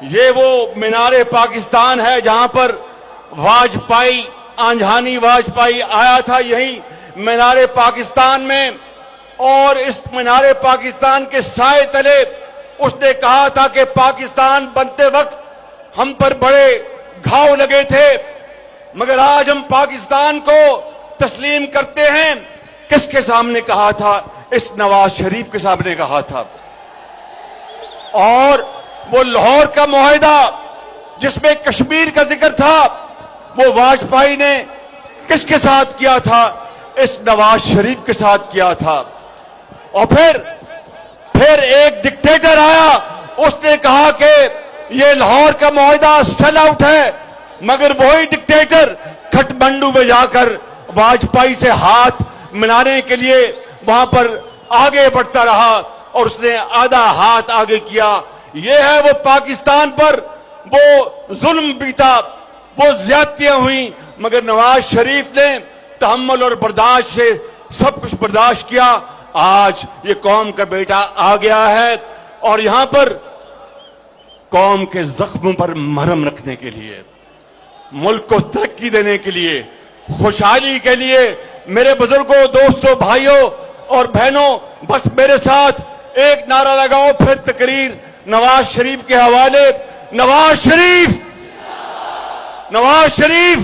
یہ وہ مینار پاکستان ہے جہاں پر واجپئی آنجہانی واجپئی آیا تھا یہی مینار پاکستان میں، اور اس مینار پاکستان کے سائے تلے اس نے کہا تھا کہ پاکستان بنتے وقت ہم پر بڑے گھاؤ لگے تھے، مگر آج ہم پاکستان کو تسلیم کرتے ہیں۔ کس کے سامنے کہا تھا؟ اس نواز شریف کے سامنے کہا تھا۔ اور وہ لاہور کا معاہدہ جس میں کشمیر کا ذکر تھا، وہ واجپئی نے کس کے ساتھ کیا تھا؟ اس نواز شریف کے ساتھ کیا تھا۔ اور پھر ایک ڈکٹیٹر آیا، اس نے کہا کہ یہ لاہور کا معاہدہ سیل آؤٹ ہے، مگر وہی ڈکٹیٹر کھٹمنڈو میں جا کر واجپئی سے ہاتھ ملانے کے لیے وہاں پر آگے بڑھتا رہا اور اس نے آدھا ہاتھ آگے کیا۔ یہ ہے وہ پاکستان پر وہ ظلم بیتا، وہ زیادتیاں ہوئیں، مگر نواز شریف نے تحمل اور برداشت سے سب کچھ برداشت کیا۔ آج یہ قوم کا بیٹا آ گیا ہے اور یہاں پر قوم کے زخموں پر مرہم رکھنے کے لیے، ملک کو ترقی دینے کے لیے، خوشحالی کے لیے۔ میرے بزرگوں، دوستوں، بھائیوں اور بہنوں، بس میرے ساتھ ایک نعرہ لگاؤ، پھر تقریر نواز شریف کے حوالے۔ نواز شریف، نواز شریف